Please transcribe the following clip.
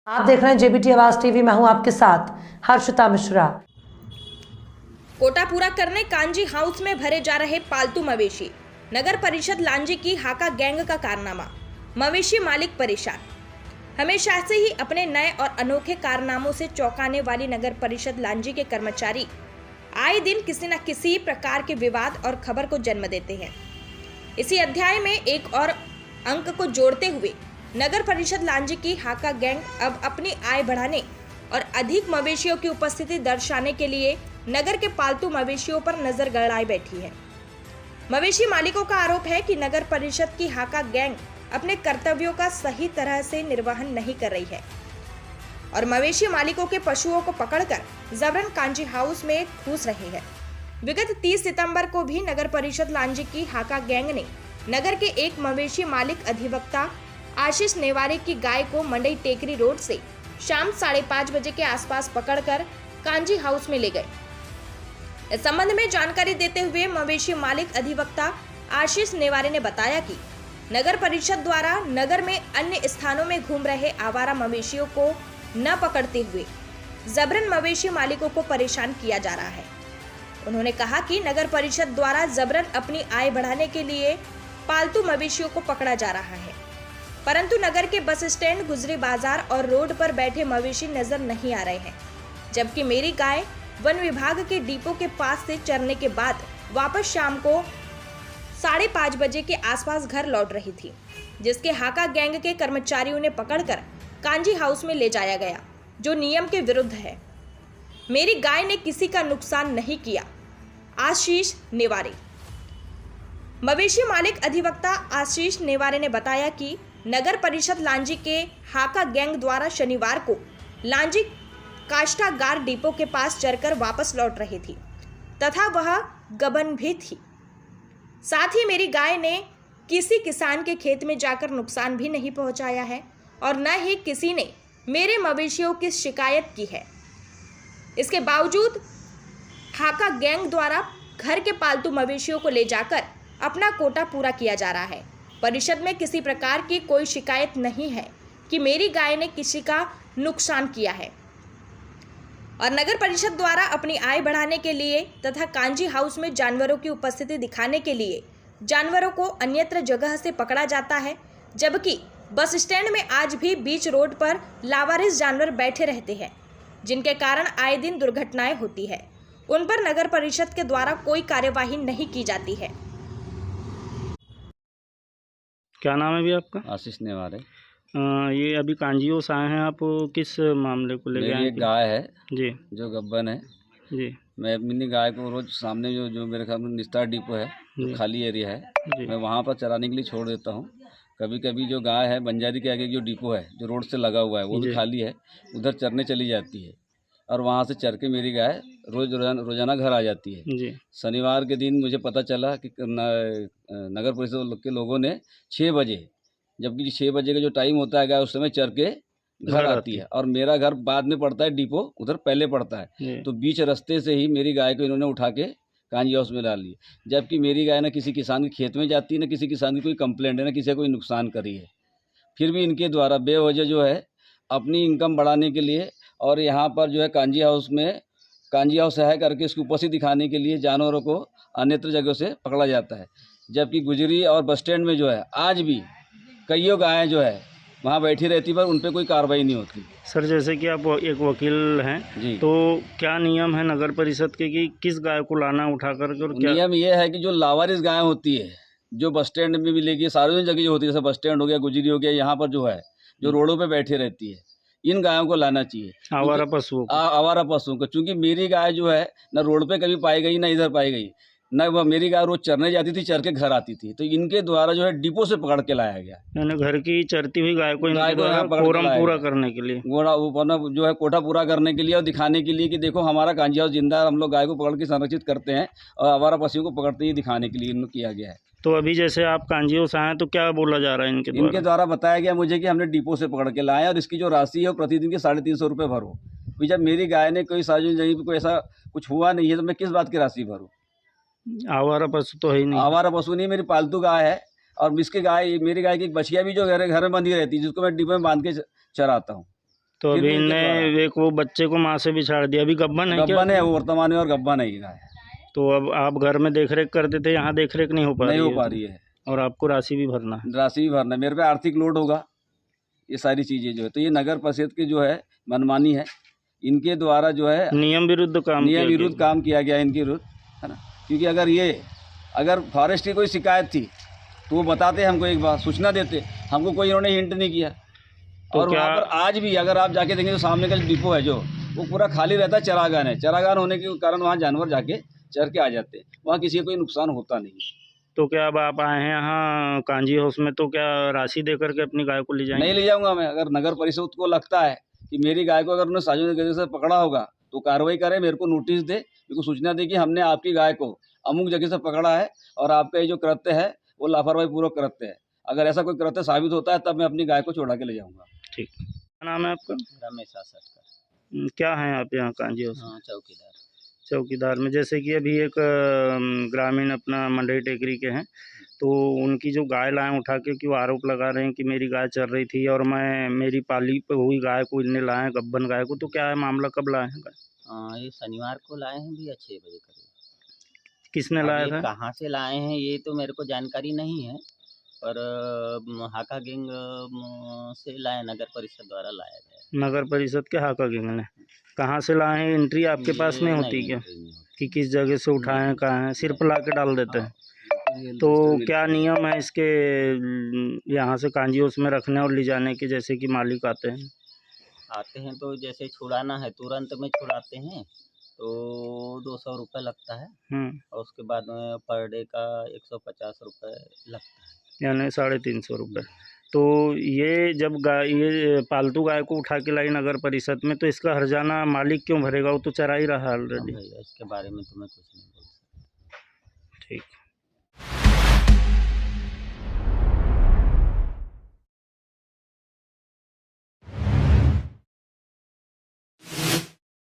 आप देख रहे हैं जेबीटी आवाज टीवी। मैं हूं आपके साथ हर्षिता मिश्रा। कोटा पूरा करने कांजी हाउस में भरे जा रहे पालतू मवेशी। नगर परिषद लांजी की हाका गैंग का कारनामा। मवेशी मालिक परेशान। हमेशा से ही अपने नए और अनोखे कारनामों से चौंकाने वाली नगर परिषद लांजी के कर्मचारी आए दिन किसी न किसी प्रकार के विवाद और खबर को जन्म देते हैं। इसी अध्याय में एक और अंक को जोड़ते हुए नगर परिषद लांजी की हाका गैंग अब अपनी आय बढ़ाने और अधिक मवेशियों की उपस्थिति दर्शाने के लिए नगर के पालतू मवेशियों पर नजर गड़ाए बैठी है। मवेशी मालिकों का आरोप है कि नगर परिषद की हाका गैंग अपने कर्तव्यों का सही तरह से निर्वहन नहीं कर रही है और मवेशी मालिकों के पशुओं को पकड़कर जबरन कांजी हाउस में घुस रहे हैं। विगत 30 सितंबर को भी नगर परिषद लांजी की हाका गैंग ने नगर के एक मवेशी मालिक अधिवक्ता आशीष नेवारे की गाय को मंडई टेकरी रोड से शाम 5:30 बजे के आसपास पकड़कर कांजी हाउस में ले गए। इस संबंध में जानकारी देते हुए मवेशी मालिक अधिवक्ता आशीष नेवारे ने बताया कि नगर परिषद द्वारा नगर में अन्य स्थानों में घूम रहे आवारा मवेशियों को न पकड़ते हुए जबरन मवेशी मालिकों को परेशान किया जा रहा है। उन्होंने कहा कि नगर परिषद द्वारा जबरन अपनी आय बढ़ाने के लिए पालतू मवेशियों को पकड़ा जा रहा है, परंतु नगर के बस स्टैंड, गुजरी बाजार और रोड पर बैठे मवेशी नजर नहीं आ रहे हैं। जबकि मेरी गाय वन विभाग के डिपो के पास से चरने के बाद वापस शाम को 5:30 बजे के आसपास घर लौट रही थी, जिसके हाका गैंग के कर्मचारियों ने पकड़कर कांजी हाउस में ले जाया गया, जो नियम के विरुद्ध है। मेरी गाय ने किसी का नुकसान नहीं किया। आशीष नेवारे। मवेशी मालिक अधिवक्ता आशीष नेवारे ने बताया कि नगर परिषद लांजी के हाका गैंग द्वारा शनिवार को लांजी काष्ठागार डिपो के पास चरकर वापस लौट रही थी तथा वह गबन भी थी। साथ ही मेरी गाय ने किसी किसान के खेत में जाकर नुकसान भी नहीं पहुंचाया है और न ही किसी ने मेरे मवेशियों की शिकायत की है। इसके बावजूद हाका गैंग द्वारा घर के पालतू मवेशियों को ले जाकर अपना कोटा पूरा किया जा रहा है। परिषद में किसी प्रकार की कोई शिकायत नहीं है कि मेरी गाय ने किसी का नुकसान किया है और नगर परिषद द्वारा अपनी आय बढ़ाने के लिए तथा कांजी हाउस में जानवरों की उपस्थिति दिखाने के लिए जानवरों को अन्यत्र जगह से पकड़ा जाता है, जबकि बस स्टैंड में आज भी बीच रोड पर लावारिस जानवर बैठे रहते हैं, जिनके कारण आए दिन दुर्घटनाएं होती है। उन पर नगर परिषद के द्वारा कोई कार्यवाही नहीं की जाती है। क्या नाम है भी आपका? आशीष नेवारे। ये अभी कांजियों से आए हैं, आप किस मामले को लेके आए मेरी हैं? एक गाय है जी जो गब्बन है जी मैं अपनी गाय को रोज सामने जो मेरे ख्याल में निस्तार डिपो है, जो जी खाली एरिया है, जी मैं वहाँ पर चराने के लिए छोड़ देता हूँ। कभी कभी जो गाय है बंजारी के आगे जो डिपो है जो रोड से लगा हुआ है वो भी जी। खाली है, उधर चरने चली जाती है और वहाँ से चर के मेरी गाय रोजाना घर आ जाती है। जी शनिवार के दिन मुझे पता चला कि नगर परिषद के लोगों ने 6 बजे, जबकि 6 बजे का जो टाइम होता है गाय उस समय चर के घर आती है और मेरा घर बाद में पड़ता है, डिपो उधर पहले पड़ता है। जी तो बीच रास्ते से ही मेरी गाय को इन्होंने उठा के कांजी हाउस में डाल ली, जबकि मेरी गाय ना किसी किसान के खेत में जाती है, ना किसी किसान की कोई कंप्लेंट है, ना किसी का कोई नुकसान करी है। फिर भी इनके द्वारा बेवजह जो है अपनी इनकम बढ़ाने के लिए और यहाँ पर जो है कांजी हाउस है करके इसकी उपस्थिति दिखाने के लिए जानवरों को अन्यत्र जगह से पकड़ा जाता है। जबकि गुजरी और बस स्टैंड में जो है आज भी कईयों गायें जो है वहाँ बैठी रहती पर उन पर कोई कार्रवाई नहीं होती। सर, जैसे कि आप एक वकील हैं जी। तो क्या नियम है नगर परिषद के कि किस गाय को लाना उठा करके और क्या? नियम ये है कि जो लावारिस गाय होती है जो बस स्टैंड में मिलेगी, सार्वजनिक जगह जो होती है जैसे बस स्टैंड हो गया, गुजरी हो गया, यहाँ पर जो है जो रोडों पे बैठी रहती है, इन गायों को लाना चाहिए। आवारा पशुओं को? आवारा पशुओं को, क्योंकि मेरी गाय जो है ना रोड पे कभी पाई गई ना इधर पाई गई, ना वह मेरी गाय रोज चरने जाती थी, चर के घर आती थी, तो इनके द्वारा जो है डिपो से पकड़ के लाया गया। यानी घर की चरती हुई गाय को इनके गाय को द्वारा यहाँ पकड़ के कोरम लाया पूरा गया। करने के लिए जो है कोटा पूरा करने के लिए और दिखाने के लिए कि देखो हमारा कांजी हाउस जिंदा है, हम लोग गाय को पकड़ के संरक्षित करते हैं और आवारा पशुओं को पकड़ते ही दिखाने के लिए इनको किया गया है। तो अभी जैसे आप कांजियों से आए तो क्या बोला जा रहा है इनके द्वारा बताया गया मुझे कि हमने डिपो से पकड़ के लाए और इसकी जो राशि है वो प्रतिदिन की 350 रुपये भरो। अभी जब मेरी गाय ने कोई सार्वजनिक जगह पर कोई ऐसा कुछ हुआ नहीं है तो मैं किस बात की राशि भरूँ? आवारा पशु तो है ही नहीं। आवारा पशु नहीं, मेरी पालतू गाय है और इसकी गाय, मेरी गाय की एक बछिया भी जो घर में बंधी रहती है, जिसको मैं डिब्बे में बांध के चराता हूँ। तो फिर अभी भी इनके इनने एक वो बच्चे को माँ से बिछाड़ दिया, अभी गब्बन है क्या? गब्बन है वो वर्तमान में, और गब्बन है ये गाय, तो अब आप घर में देख रेख करते थे, यहाँ देख रेख नहीं हो पा नहीं रही हो है? पा रही है, और आपको राशि भी भरना है। राशि भी भरना है, मेरे पे आर्थिक लोड होगा, ये सारी चीज़ें जो है, तो ये नगर परिषद की जो है मनमानी है, इनके द्वारा जो है नियम विरुद्ध काम नियम किया विरुद्ध गया। काम किया गया इनके विरुद्ध, है ना। क्योंकि अगर फॉरेस्ट की कोई शिकायत थी तो वो बताते हमको, एक बार सूचना देते, हमको कोई इन्होंने हिंट नहीं किया। तो और वहाँ क्या- पर आज भी अगर आप जाके देखेंगे तो सामने का जो डिपो है जो, वो पूरा खाली रहता है, चरागान है, चरागान होने के कारण वहाँ जानवर जाके चर के आ जाते हैं, वहाँ किसी को कोई नुकसान होता नहीं है। तो क्या अब आप आए हैं यहाँ कांजी हाउस में, तो क्या राशि दे करके अपनी गाय को ले जाएंगे? नहीं ले जाऊंगा मैं। अगर नगर परिषद को लगता है कि मेरी गाय को अगर उन्होंने सार्वजनिक जगह से पकड़ा होगा तो कार्रवाई करे, मेरे को नोटिस दे, मेरे को सूचना दे कि हमने आपकी गाय को अमुक जगह से पकड़ा है और आपका ये जो कृत्य है वो लापरवाही पूर्वक कृत्य है। अगर ऐसा कोई कृत्य साबित होता है तब मैं अपनी गाय को छोड़ा के ले जाऊंगा। ठीक, क्या नाम है आपका? रमेश आसरकर। क्या है आप यहाँ कांजी हाउस में? हाँ, चौकीदार। चौकीदार में जैसे कि अभी एक ग्रामीण अपना मंडई टेकरी के हैं, तो उनकी जो गाय लाए उठा के, कि वो आरोप लगा रहे हैं कि मेरी गाय चर रही थी और मेरी पाली पे हुई गाय को इनने लाए हैं, गब्बन गाय को। तो क्या है मामला, कब लाए हैं गाय? हाँ, ये शनिवार को लाए हैं भैया 6 बजे करीब। किसने अब लाया ये था? कहाँ से लाए हैं ये तो मेरे को जानकारी नहीं है, पर हाका गैंग से लाए, नगर परिषद द्वारा लाया गया। नगर परिषद के हाका गैंग ने कहाँ से लाए हैं? एंट्री आपके पास नहीं होती क्या एंट्री नहीं होती। कि किस जगह से उठाए हैं, कहाँ है? सिर्फ ला के डाल देते हैं। तो क्या नियम है इसके यहाँ से कांजी हाउस में रखने और ले जाने के, जैसे कि मालिक आते हैं? तो जैसे छुड़ाना है तुरंत में छुड़ाते हैं तो 200 रुपये लगता है, और उसके बाद में पर डे का 150 रुपये लगता है, यानी 350 रुपये। तो ये जब गाय, ये पालतू गाय को उठा के लाई नगर परिषद में, तो इसका हर्जाना मालिक क्यों भरेगा? वो तो चरा ही रहा हाँ ऑलरेडी। भैया, इसके बारे में तो मैं कुछ नहीं बोल सकता। ठीक।